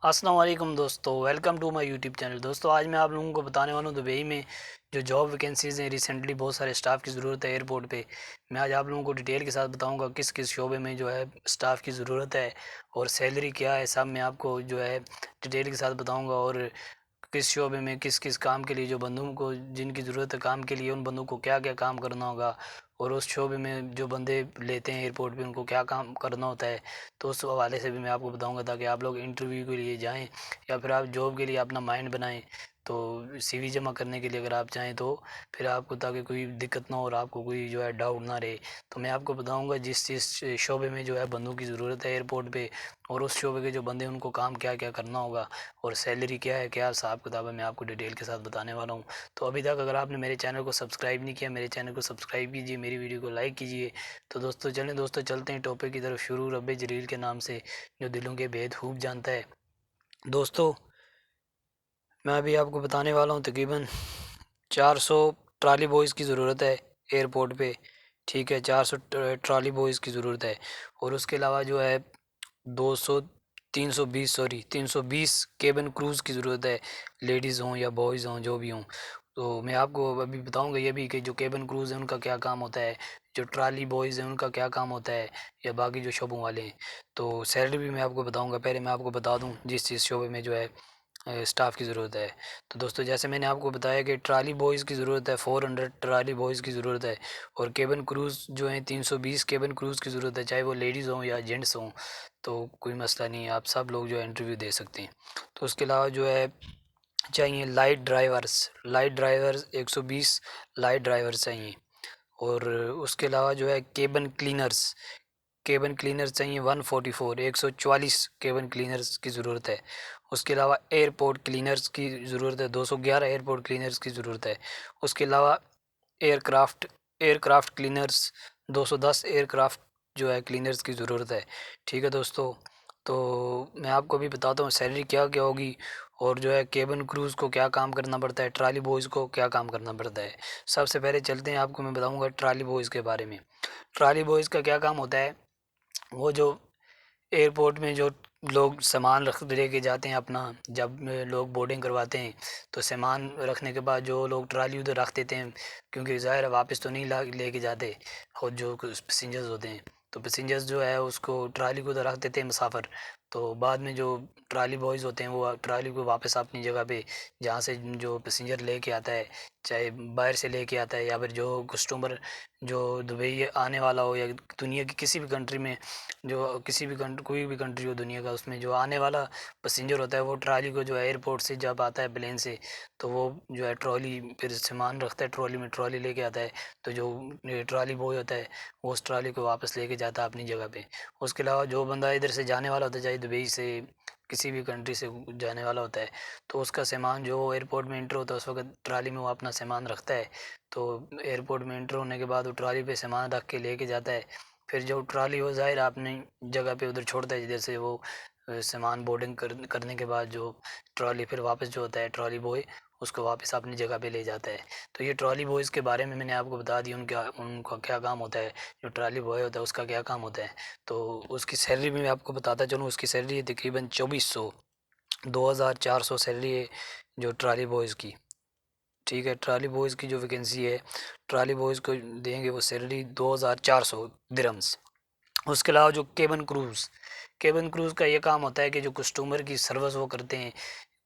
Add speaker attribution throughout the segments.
Speaker 1: अस्सलाम वालेकुम दोस्तों, welcome to my YouTube channel. दोस्तों आज मैं आप लोगों को बताने वाला हूँ दुबई में जो जॉब वैकेंसीज़ हैं। रिसेंटली बहुत सारे स्टाफ की ज़रूरत है एयरपोर्ट पे। मैं आज आप लोगों को डिटेल के साथ बताऊंगा किस किस शोबे में जो है स्टाफ की ज़रूरत है और सैलरी क्या है, सब मैं आपको जो है डिटेल के साथ बताऊंगा। और किस शोबे में किस किस काम के लिए जो बंदों को जिनकी ज़रूरत है काम के लिए, उन बंदों को क्या क्या काम करना होगा। और उस शोबे में जो बंदे लेते हैं एयरपोर्ट पे उनको क्या काम करना होता है। तो उस हवाले से भी मैं आपको बताऊंगा ताकि आप लोग इंटरव्यू के लिए जाएं या फिर आप जॉब के लिए अपना माइंड बनाएं। तो सीवी जमा करने के लिए अगर आप चाहें तो फिर आपको, ताकि कोई दिक्कत ना हो और आपको कोई जो है डाउट ना रहे, तो मैं आपको बताऊंगा जिस जिस शोबे में जो है बंदों की ज़रूरत है एयरपोर्ट पे, और उस शोबे के जो बंदे हैं उनको काम क्या क्या करना होगा और सैलरी क्या है, क्या हिसाब किताब है, मैं आपको डिटेल के साथ बताने वाला हूँ। तो अभी तक अगर आपने मेरे चैनल को सब्सक्राइब नहीं किया, मेरे चैनल को सब्सक्राइब कीजिए, मेरी वीडियो को लाइक कीजिए। तो दोस्तों चलते हैं टॉपिक की तरफ। शुरू रब्बे जलील के नाम से जो दिलों के भेद खूब जानता है। दोस्तों मैं अभी आपको बताने वाला हूँ तकरीबन 400 ट्रॉली बॉयज़ की ज़रूरत है एयरपोर्ट पे। ठीक है, 400 ट्रॉली बॉयज़ की ज़रूरत है। और उसके अलावा जो है 200 320 सॉरी 320 केबिन क्रूज़ की ज़रूरत है, लेडीज़ हों या बॉयज़ हों जो भी हों। तो मैं आपको अभी बताऊंगा ये भी कि जो केबिन क्रूज़ हैं उनका क्या काम होता है, जो ट्रॉली बॉयज़ हैं उनका क्या काम होता है, या बाकी जो शोबों वाले हैं। तो सैलरी भी मैं आपको बताऊंगा। पहले मैं आपको बता दूं जिस चीज़ शोबे में जो है स्टाफ की ज़रूरत है। तो दोस्तों जैसे मैंने आपको बताया कि ट्रॉली बॉयज़ की ज़रूरत है, 400 ट्रॉली बॉयज़ की ज़रूरत है। और केबिन क्रूज़ जो हैं 320 केबिन क्रूज़ की ज़रूरत है, चाहे वो लेडीज़ हों या जेंट्स हों। तो कोई मसला नहीं है, आप सब लोग जो है इंटरव्यू दे सकते हैं। तो उसके अलावा जो है चाहिए लाइट ड्राइवर्स 120 लाइट ड्राइवर्स चाहिए। और उसके अलावा जो है केबिन क्लीनर्स चाहिए 144 144 केबिन क्लीनर्स की ज़रूरत है। उसके अलावा एयरपोर्ट क्लीनर्स की ज़रूरत है, 211 एयरपोर्ट क्लीनर्स की ज़रूरत है। उसके अलावा एयरक्राफ्ट एयरक्राफ्ट क्लीनर्स 210 एयरक्राफ्ट जो है क्लीनर्स की ज़रूरत है। ठीक है दोस्तों, तो मैं आपको अभी बताता हूँ सैलरी क्या क्या होगी और जो है केबिन क्रूज़ को क्या काम करना पड़ता है, ट्रॉली बॉयज़ को क्या काम करना पड़ता है। सबसे पहले चलते हैं, आपको मैं बताऊंगा ट्रॉली बॉयज़ के बारे में। ट्रॉली बॉयज़ का क्या काम होता है, वो जो एयरपोर्ट में जो लोग सामान रख लेके जाते हैं अपना, जब लोग बोर्डिंग करवाते हैं तो सामान रखने के बाद जो लोग ट्राली उधर रख देते हैं, क्योंकि ज़ाहिर है वापस तो नहीं ला लेके जाते। और जो पैसेंजर्स होते हैं तो पैसेंजर्स जो है उसको ट्राली को उधर रख देते हैं मुसाफिर। तो बाद में जो ट्राली बॉयज़ होते हैं वो ट्राली को वापस अपनी जगह पे, जहाँ से जो पैसेंजर लेके आता है, चाहे बाहर से लेके आता है या फिर जो कस्टमर जो दुबई आने वाला हो या दुनिया की किसी भी कंट्री में, जो किसी भी कंट्री कोई भी कंट्री हो दुनिया का, उसमें जो आने वाला पैसेंजर होता है वो ट्राली को जो है एयरपोर्ट से जब आता है प्लेन से, तो वो जो है ट्रॉली फिर सामान रखता है, ट्रॉली में ट्रॉली लेके आता है। तो जो ट्रॉली बॉय होता है वो उस ट्रॉली को वापस लेके जाता है अपनी जगह पे। उसके अलावा जो बंदा इधर से जाने वाला होता है, चाहे दुबई से किसी भी कंट्री से जाने वाला होता है, तो उसका सामान जो एयरपोर्ट में इंटर होता है उस वक्त ट्राली में वो अपना सामान रखता है। तो एयरपोर्ट में इंटर होने के बाद वो ट्राली पे सामान रख के लेके जाता है। फिर जो ट्रॉली वो ज़ाहिर अपनी जगह पे उधर छोड़ता है जिधर से वो सामान बोर्डिंग करने के बाद जो ट्रॉली फिर वापस जो होता है ट्रॉली बॉय उसको वापस अपनी जगह पे ले जाता है। तो ये ट्रॉली बॉयज़ के बारे में मैंने आपको बता दिया, उनका उनका क्या काम होता है, जो ट्रॉली बॉय होता है उसका क्या काम होता है। तो उसकी सैलरी भी मैं आपको बताता चलूँ, उसकी सैलरी है तकरीबन 2400 2400 सैलरी है जो ट्रॉली बॉयज़ की। ठीक है, ट्रॉली बॉयज़ की जो वैकेंसी है, ट्रॉली बॉयज़ को देंगे वो सैलरी 2400 दिरहम्स। उसके अलावा जो केबिन क्रूज़ का ये काम होता है कि जो कस्टमर की सर्विस वो करते हैं।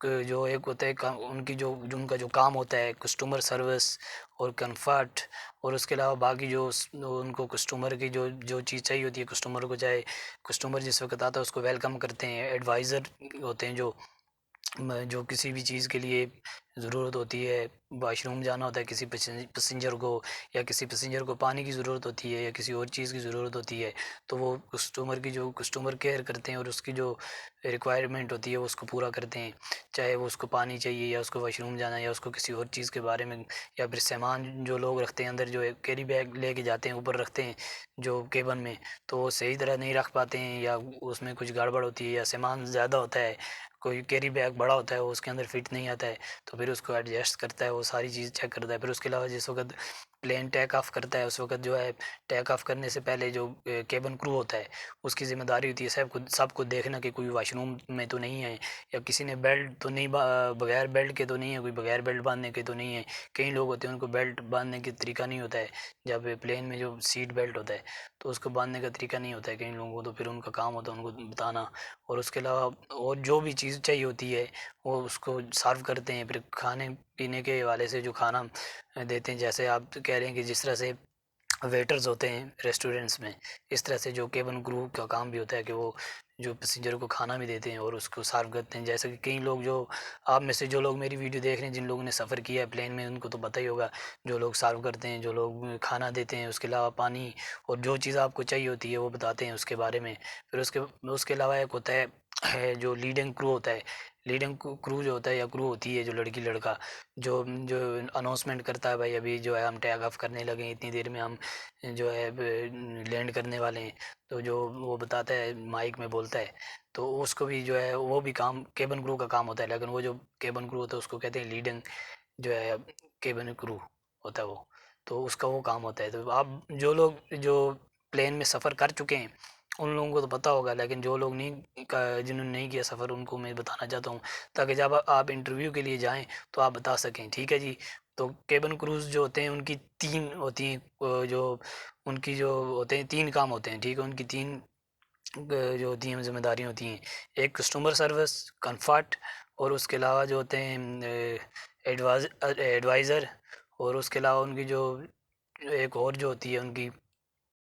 Speaker 1: जो एक होता है काम उनकी जो उनका जो काम होता है कस्टमर सर्विस और कंफर्ट। और उसके अलावा बाकी उनको कस्टमर की जो जो चीज़ चाहिए होती है कस्टमर को, चाहे कस्टमर जिस वक्त आता है उसको वेलकम करते हैं, एडवाइज़र होते हैं जो किसी भी चीज़ के लिए ज़रूरत होती है, वॉशरूम जाना होता है किसी पैसेंजर को, या किसी पैसेंजर को पानी की ज़रूरत होती है या किसी और चीज़ की ज़रूरत होती है, तो वो कस्टमर की जो कस्टमर केयर करते हैं और उसकी जो रिक्वायरमेंट होती है वो उसको पूरा करते हैं। चाहे वो उसको पानी चाहिए या उसको वॉशरूम जाना है या उसको किसी और चीज़ के बारे में, या फिर सामान जो लोग रखते हैं अंदर, जो है कैरी बैग लेके जाते हैं ऊपर रखते हैं जो केबन में, तो वो सही तरह नहीं रख पाते हैं या उसमें कुछ गड़बड़ होती है या सामान ज़्यादा होता है, कोई कैरी बैग बड़ा होता है वो उसके अंदर फिट नहीं आता है, तो फिर उसको एडजस्ट करता है, वो सारी चीज़ चेक करता है। फिर उसके अलावा जिस वक्त प्लेन टेक ऑफ करता है, उस वक्त जो है टेक ऑफ करने से पहले जो केबिन क्रू होता है उसकी ज़िम्मेदारी होती है सबको देखना कि कोई वॉशरूम में तो नहीं है, या किसी ने बेल्ट तो नहीं बगैर बेल्ट के तो नहीं है, कोई बगैर बेल्ट बांधने के तो नहीं है। कई लोग होते हैं उनको बेल्ट बांधने के तरीका नहीं होता है, जब प्लेन में जो सीट बेल्ट होता है तो उसको बांधने का तरीका नहीं होता है कई लोगों को, तो फिर उनका काम होता है उनको बताना। और उसके अलावा और जो भी चीज़ चाहिए होती है वो उसको सर्व करते हैं। फिर खाने पीने के हवाले से जो खाना देते हैं, जैसे आप कह रहे हैं कि जिस तरह से वेटर्स होते हैं रेस्टोरेंट्स में, इस तरह से जो केबिन क्रू का काम भी होता है कि वो जो पैसेंजर को खाना भी देते हैं और उसको सर्व करते हैं। जैसे कि कई लोग जो आप में से जो लोग मेरी वीडियो देख रहे हैं, जिन लोगों ने सफ़र किया है प्लेन में, उनको तो पता ही होगा। जो लोग सर्व करते हैं, जो लोग खाना देते हैं, उसके अलावा पानी और जो चीज़ आपको चाहिए होती है वो बताते हैं उसके बारे में। फिर उसके उसके अलावा एक होता है जो लीडिंग क्रू होता है। लीडिंग क्रू जो होता है या क्रू होती है जो लड़की लड़का जो जो अनाउंसमेंट करता है, भाई अभी जो है हम टैग ऑफ करने लगे हैं, इतनी देर में हम जो है लैंड करने वाले हैं। तो जो वो बताता है माइक में बोलता है, तो उसको भी जो है वो भी काम केबिन क्रू का काम होता है। लेकिन वो जो केबिन क्रू होता है उसको कहते हैं लीडिंग जो है केबिन क्रू होता है वो, तो उसका वो काम होता है। तो आप जो लोग जो प्लेन में सफ़र कर चुके हैं उन लोगों को तो पता होगा, लेकिन जो लोग नहीं जिन्होंने नहीं किया सफ़र उनको मैं बताना चाहता हूँ, ताकि जब आप इंटरव्यू के लिए जाएं तो आप बता सकें। ठीक है जी। तो केबिन क्रूज़ जो होते हैं उनकी 3 होती हैं, जो उनकी जो होते हैं 3 काम होते हैं, ठीक है। उनकी 3 जो होती हैं ज़िम्मेदारियाँ होती हैं, एक कस्टमर सर्विस, कंफर्ट, और उसके अलावा जो होते हैं एडवाइज़र, और उसके अलावा उनकी जो एक और जो होती है उनकी